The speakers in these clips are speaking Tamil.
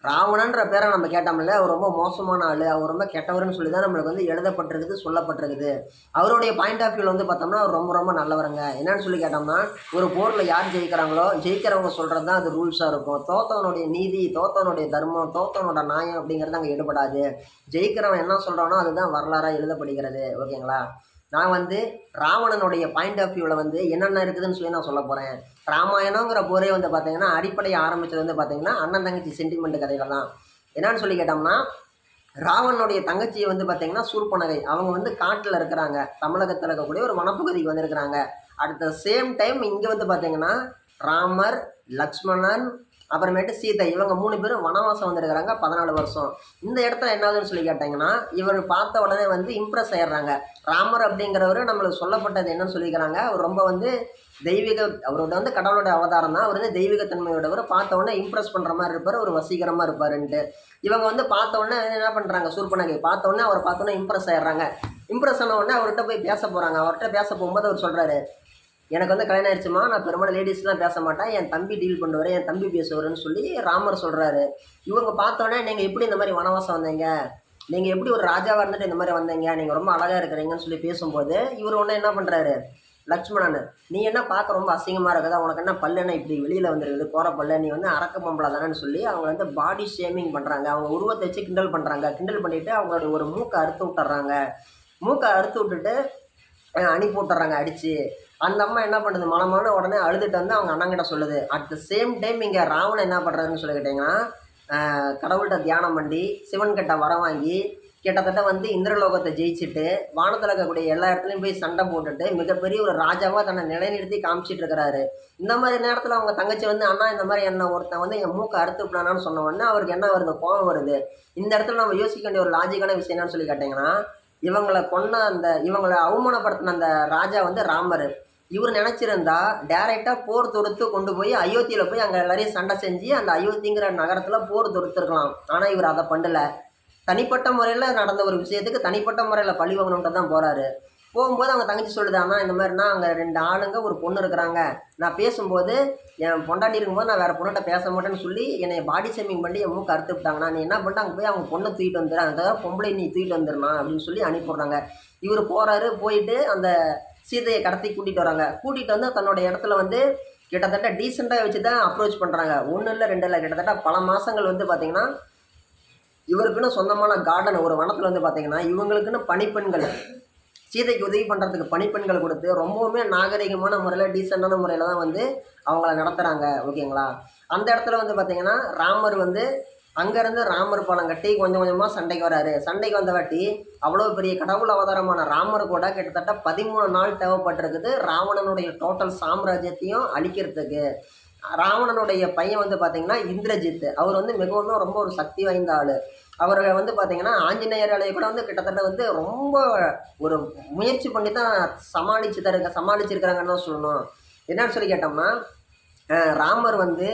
ராவணன்ற பேரை நம்ம கேட்டோம்ல, அவர் ரொம்ப மோசமான ஆளு, அவர் ரொம்ப கெட்டவர்ன்னு சொல்லி தான் நம்மளுக்கு வந்து எழுதப்பட்டிருக்குது, சொல்லப்பட்டிருக்குது. அவருடைய பாயிண்ட் ஆஃப் வியூல வந்து பார்த்தோம்னா, அவர் ரொம்ப ரொம்ப நல்லவருங்க. என்னன்னு சொல்லி கேட்டோம்னா, ஒரு போர்ல யார் ஜெயிக்கிறாங்களோ, ஜெயிக்கிறவங்க சொல்றது தான் அது ரூல்ஸா இருக்கும். தோத்தவனுடைய நீதி, தோத்தவனுடைய தர்மம், தோத்தவனோட நியாயம் அப்படிங்கிறது அங்க ஈடுபடாது. ஜெயிக்கிறவன் என்ன சொல்றானோ அதுதான் வரலாறா எழுதப்படுகிறது. ஓகேங்களா? நான் வந்து ராவணனுடைய பாயிண்ட் ஆஃப் வியூல வந்து என்னென்ன இருக்குதுன்னு சொல்லி நான் சொல்லப் போறேன். ராமாயணங்கிற போரே வந்து பார்த்தீங்கன்னா, அடிப்படைய ஆரம்பிச்சது வந்து பார்த்தீங்கன்னா, அண்ணன் தங்கச்சி சென்டிமெண்ட் கதையில தான். என்னான்னு சொல்லி கேட்டோம்னா, ராவணனுடைய தங்கச்சி வந்து பார்த்தீங்கன்னா, சூர்பனகை. அவங்க வந்து காட்டுல இருக்கிறாங்க. தமிழகத்துல இருக்கக்கூடிய ஒரு வனப்பகுதிக்கு வந்திருக்கிறாங்க. அட் த சேம் டைம் இங்க வந்து பார்த்தீங்கன்னா, ராமர், லக்ஷ்மணன், அப்புறமேட்டு சீதை இவங்க 3 பேரும் வனவாசம் வந்திருக்கிறாங்க 14 வருஷம். இந்த இடத்துல என்ன ஆகுதுன்னு சொல்லி கேட்டீங்கன்னா, இவர் பார்த்த உடனே வந்து இம்ப்ரெஸ் ஆயிடுறாங்க. ராமர் அப்படிங்கிறவரு நம்மளுக்கு சொல்லப்பட்டது என்னன்னு சொல்லிக்கிறாங்க, அவர் ரொம்ப வந்து தெய்வீக அவரோட வந்து கடவுளோட அவதாரம் தான். அவர் வந்து தெய்வீகத்தன்மையோடவர். பார்த்த உடனே இம்ப்ரெஸ் பண்ணுற மாதிரி இருப்பார், ஒரு வசீகரமாக இருப்பாருன்ட்டு. இவங்க வந்து பார்த்த உடனே என்ன பண்ணுறாங்க, சூர்பனகை பார்த்த உடனே அவரை பார்த்த உடனே இம்ப்ரெஸ் ஆயிடுறாங்க. இம்ப்ரெஸ் ஆன உடனே அவர்கிட்ட போய் பேச போகிறாங்க. அவர்கிட்ட பேச போகும்போது அவர் சொல்கிறாரு, எனக்கு வந்து கல்யாணம் ஆயிடுச்சுமா, நான் பெரும்பாலும் லேடிஸ்லாம் பேச மாட்டேன், என் தம்பி டீல் பண்ணுவார், என் தம்பி பேசுவாருன்னு சொல்லி ராமர் சொல்கிறாரு. இவங்க பார்த்தோன்னே, நீங்கள் எப்படி இந்த மாதிரி வனவாசம் வந்தீங்க, நீங்கள் எப்படி ஒரு ராஜாவாக இருந்துட்டு இந்த மாதிரி வந்தீங்க, நீங்கள் ரொம்ப அழகாக இருக்கிறீங்கன்னு சொல்லி பேசும்போது இவர் ஒன்று என்ன பண்ணுறாரு, லக்ஷ்மணன், நீ என்ன பார்க்க ரொம்ப அசிங்கமாக இருக்குதா, உனக்கு என்ன பல்லு என்ன இப்படி வெளியில் வந்துருக்குது போகிற பல்ல, நீ வந்து அரக்க பொம்பளை தானேன்னு சொல்லி அவங்க வந்து பாடி ஷேமிங் பண்ணுறாங்க. அவங்க உருவத்தை வச்சு கிண்டல் பண்ணுறாங்க. கிண்டல் பண்ணிவிட்டு அவங்களோட ஒரு மூக்கை அறுத்து விட்டுறாங்க. மூக்கை அறுத்து விட்டுட்டு அனுப்பி விட்டுறாங்க அடித்து. அந்த அம்மா என்ன பண்ணுது, மனமான உடனே அழுதுட்டு வந்து அவங்க அண்ணங்கிட்ட சொல்லுது. அட் த சேம் டைம் இங்கே ராவணன் என்ன பண்ணுறாருன்னு சொல்லி கேட்டிங்கன்னா, கடவுள்கிட்ட தியானம் பண்ணி சிவன்கிட்ட வரம் வாங்கி கிட்டத்தட்ட வந்து இந்திரலோகத்தை ஜெயிச்சுட்டு வானத்தில் இருக்கக்கூடிய எல்லா இடத்துலையும் போய் சண்டை போட்டுட்டு மிகப்பெரிய ஒரு ராஜாவாக தன்னை நிலைநிறுத்தி காமிச்சிட்டு இருக்கிறாரு. இந்த மாதிரி நேரத்தில் அவங்க தங்கச்சி வந்து, அண்ணா இந்த மாதிரி என்ன ஒருத்தன் வந்து என் மூக்கை அறுத்து விடலான்னு சொன்ன உடனே அவருக்கு என்ன வருது, கோபம் வருது. இந்த இடத்துல நம்ம யோசிக்க வேண்டிய ஒரு லாஜிக்கான விஷயம் என்னன்னு சொல்லி கேட்டிங்கன்னா, இவங்களை அவமானப்படுத்தின அந்த ராஜா வந்து ராமர். இவர் நினச்சிருந்தா டேரெக்டாக போர் தொடுத்து கொண்டு போய் அயோத்தியில் போய் அங்கே எல்லாரையும் சண்டை செஞ்சு அந்த அயோத்திங்கிற நகரத்தில் போர் தொடுத்துருக்கலாம். ஆனால் இவர் அதை பண்ணலை. தனிப்பட்ட முறையில் நடந்த ஒரு விஷயத்துக்கு தனிப்பட்ட முறையில் பழி வாங்கணுன்ட்டு தான் போகிறாரு. போகும்போது அவங்க தங்கச்சி சொல்லுது, ஆனால் இந்த மாதிரினா அங்கே 2 ஆளுங்க ஒரு பொண்ணு இருக்கிறாங்க, நான் பேசும்போது என் பொண்டாட்டி இருக்கும்போது நான் வேறு பொண்ணுகிட்ட பேச மாட்டேன்னு சொல்லி என்னை பாடி ஷேமிங் பண்ணி என் மூக்கு அறுத்து விட்டாங்கன்னா, நீ என்ன பண்ணிட்டு அங்கே போய் அவங்க பொண்ணை தூக்கிட்டு வந்துடு, அந்த பொம்பளை நீ தூக்கிட்டு வந்துடனா அப்படின்னு சொல்லி அனுப்பிடுறாங்க. இவர் போகிறாரு. போயிட்டு அந்த சீதையை கடத்தி கூட்டிகிட்டு வராங்க. கூட்டிகிட்டு வந்து தன்னோட இடத்துல வந்து கிட்டத்தட்ட டீசெண்டாக வச்சு தான் அப்ரோச் பண்ணுறாங்க. 1 இல்லை 2 இல்லை, கிட்டத்தட்ட பல மாதங்கள் வந்து பார்த்திங்கன்னா இவருக்குன்னு சொந்தமான கார்டன் ஒரு வனத்தில் வந்து பார்த்திங்கன்னா இவங்களுக்குன்னு பணிப்பெண்கள், சீதைக்கு உதவி பண்ணுறதுக்கு பணிப்பெண்கள் கொடுத்து ரொம்பவுமே நாகரிகமான முறையில் டீசெண்டான முறையில் தான் வந்து அவங்கள நடத்துகிறாங்க. ஓகேங்களா? அந்த இடத்துல வந்து பார்த்திங்கன்னா ராமர் வந்து அங்கேருந்து ராமர் பணம் கட்டி கொஞ்சம் கொஞ்சமாக சண்டைக்கு வராரு. சண்டைக்கு வந்த வாட்டி அவ்வளோ பெரிய கடவுள் அவதாரமான ராமர் கூட கிட்டத்தட்ட 13 நாள் தேவைப்பட்டிருக்குது ராவணனுடைய டோட்டல் சாம்ராஜ்யத்தையும் அழிக்கிறதுக்கு. ராவணனுடைய பையன் வந்து பார்த்திங்கன்னா இந்திரஜித். அவர் வந்து மிகவும் ரொம்ப ஒரு சக்தி வாய்ந்த ஆள். அவர் வந்து பார்த்திங்கன்னா ஆஞ்சநேயராலேயே கூட வந்து கிட்டத்தட்ட வந்து ரொம்ப ஒரு முயற்சி பண்ணி தான் சமாளிச்சிருக்கிறாங்கன்னு தான் சொல்லணும். என்னன்னு சொல்லி கேட்டோம்னா, ராமர் வந்து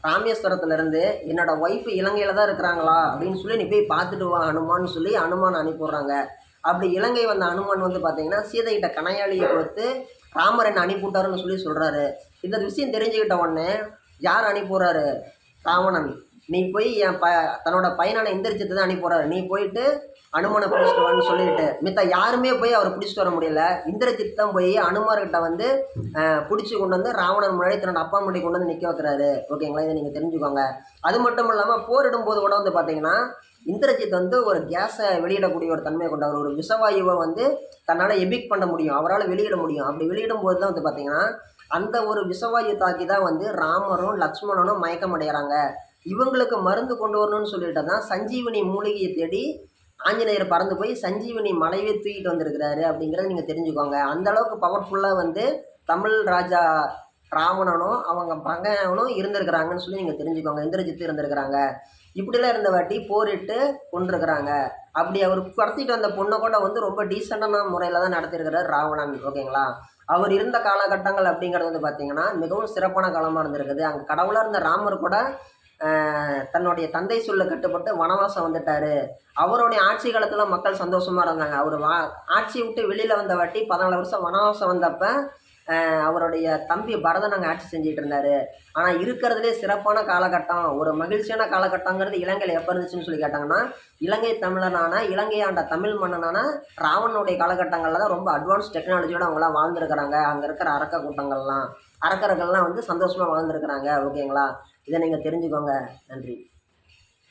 ராமேஸ்வரத்துலேருந்து என்னோட ஒய்ஃப் இலங்கையில் தான் இருக்கிறாங்களா அப்படின்னு சொல்லி நீ போய் பார்த்துட்டு வா அனுமான்னு சொல்லி அனுமான் அனுப்பிடுறாங்க. அப்படி இலங்கை வந்த அனுமான் வந்து பார்த்திங்கன்னா சீதைகிட்ட கணையாளியை கொடுத்து ராமர் என்ன அனுப்பிவிட்டாருன்னு சொல்லி சொல்கிறாரு. இந்த விஷயம் தெரிஞ்சுக்கிட்ட உடனே யார் அனுப்பிடுறாரு, ராவணன். நீ போய் தன்னோட பையனான இந்திரஜித்தை தான் அனுப்பிடுறாரு. நீ போயிட்டு அனுமனை பிடிச்சிட்டு வான்னு சொல்லிட்டு மித்த யாருமே போய் அவரை பிடிச்சிட்டு வர முடியல. இந்திரஜித் தான் போய் அனுமார்கிட்ட வந்து பிடிச்சி கொண்டு வந்து ராவணன் முன்னாடி தன்னோட அப்பா முன்னாடி கொண்டு வந்து நிற்க வைக்கிறாரு. ஓகேங்களா? இதை நீங்கள் தெரிஞ்சுக்கோங்க. அது மட்டும் இல்லாமல் போரிடும்போது கூட வந்து பார்த்தீங்கன்னா இந்திரஜித் வந்து ஒரு கேஸை வெளியிடக்கூடிய ஒரு தன்மையை கொண்டவர். ஒரு விஷவாயுவை வந்து தன்னால் எபிக் பண்ண முடியும், அவரால் வெளியிட முடியும். அப்படி வெளியிடும் போது தான் வந்து பார்த்தீங்கன்னா அந்த ஒரு விஷவாயு தாக்கி தான் வந்து ராமரும் லக்ஷ்மணனும் மயக்கம் அடைகிறாங்க. இவங்களுக்கு மருந்து கொண்டு வரணும்னு சொல்லிட்டு தான் சஞ்சீவனி மூலிகையை தேடி ஆஞ்சநேயர் பறந்து போய் சஞ்சீவனி மலையே தூக்கிட்டு வந்திருக்கிறாரு அப்படிங்கிறத நீங்கள் தெரிஞ்சுக்கோங்க. அந்தளவுக்கு பவர்ஃபுல்லாக வந்து தமிழ் ராஜா ராவணனும் அவங்க பகைவனும் இருந்திருக்கிறாங்கன்னு சொல்லி நீங்கள் தெரிஞ்சுக்கோங்க. இந்திரஜித்து இருந்திருக்கிறாங்க. இப்படிலாம் இருந்த வாட்டி போரிட்டு கொண்டிருக்கிறாங்க. அப்படி அவர் கடத்திட்டு வந்த பொண்ணை கூட வந்து ரொம்ப டீசெண்டான முறையில் தான் நடத்திருக்கிறார் ராவணன். ஓகேங்களா? அவர் இருந்த காலகட்டங்கள் அப்படிங்கிறது வந்து பார்த்திங்கன்னா மிகவும் சிறப்பான காலமாக இருந்திருக்குது. அங்கே கடவுளாக இருந்த ராமர் கூட தன்னுடைய தந்தை சொல்ல கட்டுப்பட்டு வனவாசம் வந்துட்டார். அவருடைய ஆட்சி காலத்தில் மக்கள் சந்தோஷமாக இருந்தாங்க. அவர் ஆட்சி விட்டு வெளியில் வந்த வாட்டி 14 வருஷம் வனவாசம் வந்தப்போ அவருடைய தம்பி பரதன் அங்கே ஆட்சி செஞ்சுட்டு இருந்தார். ஆனால் இருக்கிறதுலே சிறப்பான காலகட்டம், ஒரு மகிழ்ச்சியான காலகட்டங்கிறது இலங்கையில் எப்போ இருந்துச்சுன்னு சொல்லி கேட்டாங்கன்னா, இலங்கை தமிழனான இலங்கை ஆண்ட தமிழ் மன்னனான ராவணனுடைய காலகட்டங்களில் தான் ரொம்ப அட்வான்ஸ் டெக்னாலஜியோடு அவங்களாம் வாழ்ந்துருக்கிறாங்க. அங்கே இருக்கிற அரக்க கூட்டங்கள்லாம் அரக்கர்கள்லாம் வந்து சந்தோஷமாக வாழ்ந்துருக்கிறாங்க. ஓகேங்களா? இதை நீங்கள் தெரிஞ்சுக்கோங்க. நன்றி.